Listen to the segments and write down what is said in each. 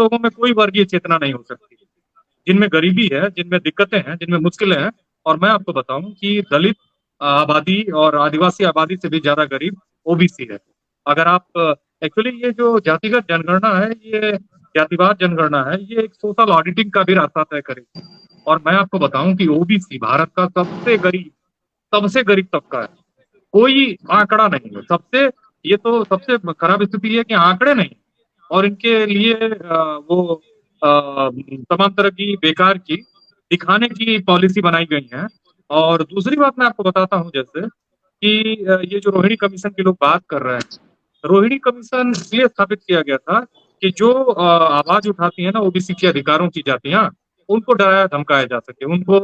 लोगों में कोई वर्गीय चेतना नहीं हो सकती, जिनमें गरीबी है, जिनमें दिक्कतें हैं, जिनमें मुश्किलें हैं। और मैं आपको बताऊं कि दलित आबादी और आदिवासी आबादी से भी ज्यादा गरीब ओबीसी है। अगर आप एक्चुअली ये जो जातिगत जनगणना है, ये जातिवाद जनगणना है, ये एक सोशल ऑडिटिंग का भी रास्ता तय करेगी। और मैं आपको बताऊं कि ओबीसी भारत का सबसे गरीब तबका है। कोई आंकड़ा नहीं है सबसे। ये तो सबसे खराब स्थिति है कि आंकड़े नहीं, और इनके लिए वो तमाम तरह की बेकार की दिखाने की पॉलिसी बनाई गई है। और दूसरी बात मैं आपको बताता हूँ, जैसे कि ये जो रोहिणी कमीशन की लोग बात कर रहे हैं, रोहिणी कमीशन इसलिए स्थापित किया गया था कि जो आवाज उठाती है ना ओबीसी के अधिकारों की जातियां, उनको डराया धमकाया जा सके, उनको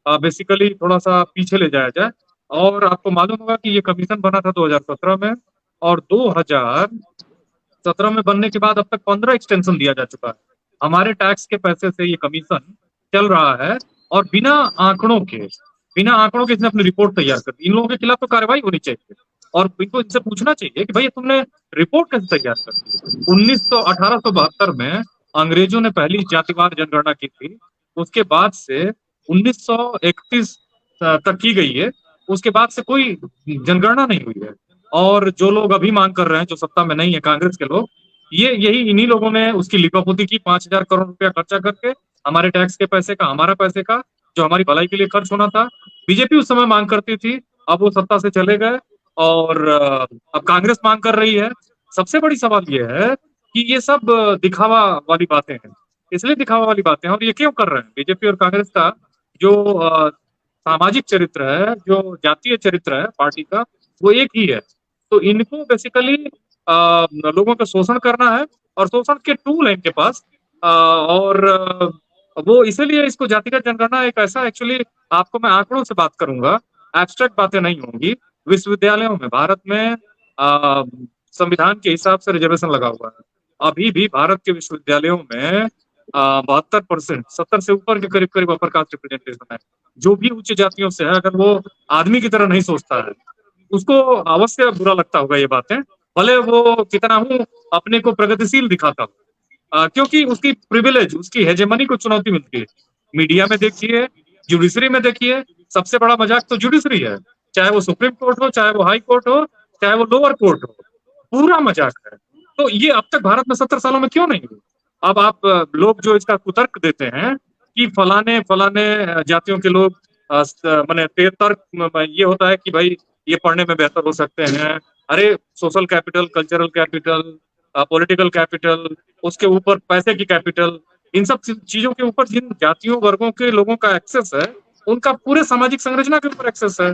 बेसिकली थोड़ा सा पीछे ले जाया जाए। और आपको मालूम होगा कि ये कमीशन बना था 2017 में, और 2017 में बनने के बाद अब तक 15 एक्सटेंशन दिया जा चुका है। हमारे टैक्स के पैसे से ये कमीशन चल रहा है, और बिना आंकड़ों के इसने अपनी रिपोर्ट तैयार कर दी। इन लोगों के खिलाफ तो कार्रवाई होनी चाहिए, और इनको इनसे पूछना चाहिए कि भाई तुमने रिपोर्ट कैसे तैयार कर दी। 1872 में अंग्रेजों ने पहली जातिवार जनगणना की थी। उसके बाद से 1931 तक की गई है। उसके बाद से कोई जनगणना नहीं हुई है। और जो लोग अभी मांग कर रहे हैं, जो सत्ता में नहीं है, कांग्रेस के लोग, ये यही इन्हीं लोगों ने उसकी लिपापोती की, 5,000 करोड़ रुपया खर्चा करके, हमारे टैक्स के पैसे का, हमारा पैसे का, जो हमारी भलाई के लिए खर्च होना था। बीजेपी उस समय मांग करती थी, अब वो सत्ता से चले गए, और अब कांग्रेस मांग कर रही है। सबसे बड़ी सवाल ये है कि ये सब दिखावा वाली बातें हैं। इसलिए दिखावा वाली बातें हैं, और ये क्यों कर रहे हैं बीजेपी और कांग्रेस का? जो सामाजिक चरित्र है, जो जातीय चरित्र है पार्टी का, वो एक ही है। तो इनको बेसिकली लोगों का शोषण करना है, और शोषण के टूल है इनके पास। और वो इसीलिए इसको जातिगत जनगणना एक ऐसा, एक्चुअली आपको मैं आंकड़ों से बात करूंगा, एब्स्ट्रैक्ट बातें नहीं होंगी। विश्वविद्यालयों में भारत में संविधान के हिसाब से रिजर्वेशन लगा हुआ है। अभी भी भारत के विश्वविद्यालयों में 72%, 70 से ऊपर के करीब करीब अपर कास्ट रिप्रेजेंटेशन है। जो भी उच्च जातियों से है, अगर वो आदमी की तरह नहीं सोचता है, उसको अवश्य बुरा लगता होगा ये बातें, भले वो कितना हूं अपने को प्रगतिशील दिखाता हो। क्योंकि उसकी प्रिविलेज, उसकी हेजेमनी को चुनौती मिलती है। मीडिया में देखिए, जुडिशरी में देखिए, सबसे बड़ा मजाक तो जुडिशरी है। चाहे वो सुप्रीम कोर्ट हो, चाहे वो हाई कोर्ट हो, चाहे वो लोअर कोर्ट हो, पूरा मजाक है। तो ये अब तक भारत में 70 सालों में क्यों नहीं हुई? अब आप लोग जो इसका कुतर्क देते हैं कि फलाने फलाने जातियों के लोग माने तर्क ये होता है कि भाई ये पढ़ने में बेहतर हो सकते हैं। अरे social capital, cultural capital, political capital, उसके ऊपर पैसे की कैपिटल, इन सब चीजों के ऊपर जिन जातियों वर्गों के लोगों का एक्सेस है, उनका पूरे सामाजिक संरचना के ऊपर एक्सेस है।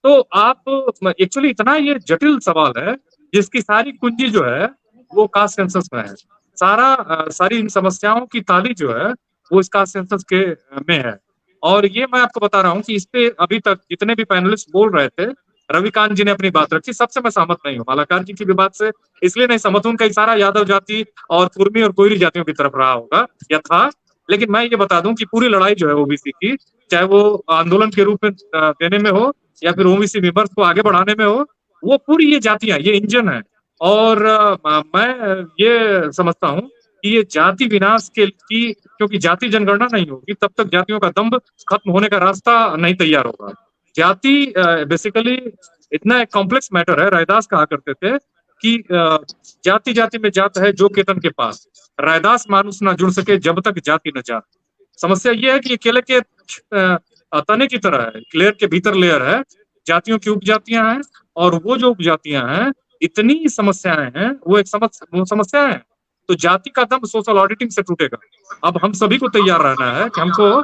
तो आप एक्चुअली इतना ये जटिल सवाल है, जिसकी सारी कुंजी जो है वो कास्ट सेंसस में है। सारी इन समस्याओं की ताली जो है वो इस कास्ट सेंसस के में है। और ये मैं आपको बता रहा हूँ कि इस पे अभी तक जितने भी पैनलिस्ट बोल रहे थे, रविकांत जी ने अपनी बात रखी, सबसे मैं सहमत नहीं हूँ। मालाकार जी की भी बात से इसलिए नहीं सहमत हूँ, उनका इशारा यादव जाति और कुर्मी और कोयरी जातियों की तरफ रहा होगा या था। लेकिन मैं ये बता दूं कि पूरी लड़ाई जो है ओबीसी की, चाहे वो आंदोलन के रूप में देने में हो, या फिर ओबीसी मेंबर्स को आगे बढ़ाने में हो, वो पूरी ये जातियां, ये इंजन है। और मैं ये समझता हूँ कि ये जाति विनाश के की, क्योंकि जाति जनगणना नहीं होगी तब तक जातियों का दंभ खत्म होने का रास्ता नहीं तैयार होगा। जाति बेसिकली इतना एक कॉम्प्लेक्स मैटर है। रैदास कहा करते थे कि जाति जाति में जात है जो केतन के पास, रैदास मानुष ना जुड़ सके जब तक जाति न जात। समस्या ये है कि केले के तने की तरह है, लेयर के भीतर लेयर है, जातियों की उपजातियां हैं, और वो जो उपजातियां हैं, इतनी समस्याएं हैं, वो एक समस्या है। तो जाति का दम सोशल ऑडिटिंग से टूटेगा। अब हम सभी को तैयार रहना है कि हमको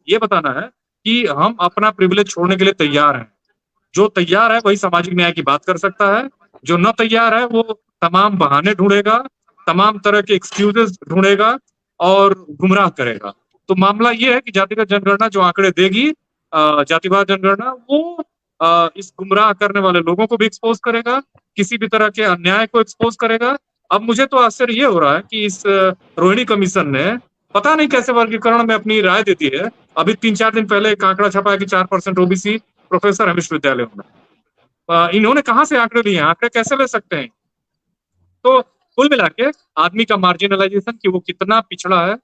ये बताना है कि हम अपना प्रिविलेज छोड़ने के लिए तैयार हैं। जो तैयार है वही सामाजिक न्याय की बात कर सकता है। जो न तैयार है वो तमाम बहाने ढूंढेगा, तमाम तरह के एक्सक्यूजेस ढूंढेगा, और गुमराह करेगा। तो मामला ये है कि जातिगत जनगणना जो आंकड़े देगी, जातिवाद जनगणना, वो इस गुमराह करने वाले लोगों को भी एक्सपोज करेगा, किसी भी तरह के अन्याय को एक्सपोज करेगा। अब मुझे तो आश्चर्य ये हो रहा है कि इस रोहिणी कमीशन ने पता नहीं कैसे वर्गीकरण में अपनी राय देती है। अभी 3-4 दिन पहले एक आंकड़ा छपा है कि 4% ओबीसी प्रोफेसर है विश्वविद्यालयों में। इन्होंने कहाँ से आंकड़े लिए हैं? आंकड़े कैसे ले सकते हैं? तो कुल मिला के आदमी का मार्जिनलाइजेशन कि वो कितना पिछड़ा है,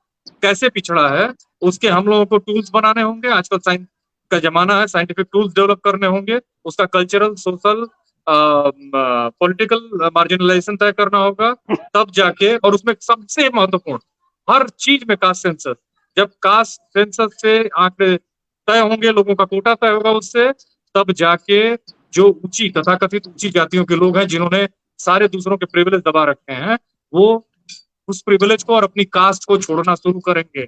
कैसे पिछड़ा है, उसके हम लोगों को टूल्स बनाने होंगे। आजकल साइंस का जमाना है, साइंटिफिक टूल्स डेवलप करने होंगे, उसका कल्चरल, सोशल, पॉलिटिकल मार्जिनलाइजेशन तय करना होगा, तब जाके। और उसमें सबसे महत्वपूर्ण, हर चीज में कास्ट सेंसस, जब कास्ट सेंसस से आंकड़े तय होंगे, लोगों का कोटा तय होगा उससे, तब जाके जो ऊंची तथाकथित ऊंची जातियों के लोग हैं, जिन्होंने सारे दूसरों के प्रिविलेज दबा रखे हैं, वो उस प्रिविलेज को और अपनी कास्ट को छोड़ना शुरू करेंगे।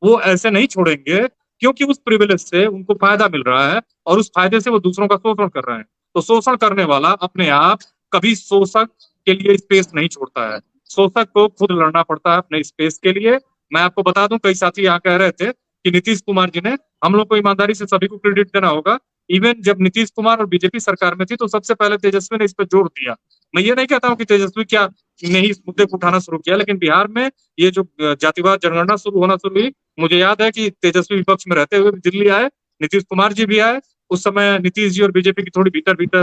वो ऐसे नहीं छोड़ेंगे, क्योंकि उस प्रिविलेज से उनको फायदा मिल रहा है और उस फायदे से वो दूसरों का शोषण कर रहे हैं। तो शोषण करने वाला अपने आप कभी शोषक के लिए स्पेस नहीं छोड़ता है। शोषक को खुद लड़ना पड़ता है अपने स्पेस के लिए। मैं आपको बता दूं, कई साथी यहाँ कह रहे थे कि नीतीश कुमार जी ने, हम लोग को ईमानदारी से सभी को क्रेडिट देना होगा, इवन जब नीतीश कुमार और बीजेपी सरकार में थी तो सबसे पहले तेजस्वी ने इस पर जोर दिया। मैं ये नहीं कहता हूँ कि तेजस्वी क्या ने ही इस मुद्दे को उठाना शुरू किया, लेकिन बिहार में ये जो जातिवाद जनगणना होना शुरू हुई, मुझे याद है कि तेजस्वी विपक्ष में रहते हुए भी दिल्ली आए, नीतीश कुमार जी भी आए। उस समय नीतीश जी और बीजेपी की थोड़ी भीतर भीतर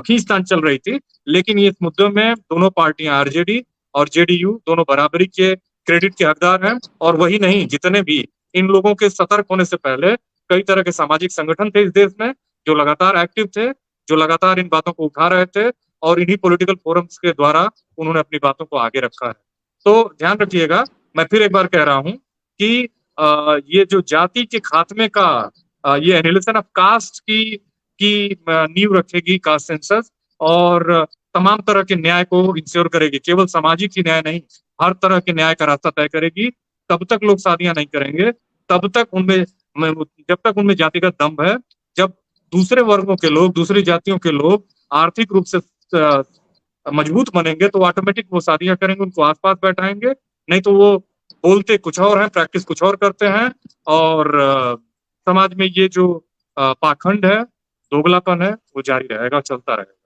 खींचतान चल रही थी, लेकिन ये इस मुद्दे में दोनों पार्टियां, आरजेडी और जेडीयू, दोनों बराबरी के क्रेडिट के हकदार हैं। और वही नहीं, जितने भी इन लोगों के सतर्क होने से पहले कई तरह के सामाजिक संगठन थे इस देश में, जो लगातार एक्टिव थे, जो लगातार इन बातों को उठा रहे थे, और इन्हीं पॉलिटिकल फोरम्स के द्वारा उन्होंने अपनी बातों को आगे रखा है। तो ध्यान रखिएगा, मैं फिर एक बार कह रहा हूं कि ये जो जाति के खात्मे का ये एनिहिलेशन ऑफ कास्ट की नींव रखेगी कास्ट सेंसस, और तमाम तरह के न्याय को इंश्योर करेगी। केवल सामाजिक ही न्याय नहीं, हर तरह के न्याय का रास्ता तय करेगी। तब तक लोग शादियां नहीं करेंगे, तब तक उनमें, जब तक उनमें जातिगत दम्भ है। जब दूसरे वर्गों के लोग, दूसरी जातियों के लोग आर्थिक रूप से मजबूत बनेंगे, तो ऑटोमेटिक वो शादियां करेंगे, उनको आसपास बैठाएंगे। नहीं तो वो बोलते कुछ और हैं, प्रैक्टिस कुछ और करते हैं। और समाज में ये जो पाखंड है, दोगलापन है, वो जारी रहेगा, चलता रहेगा।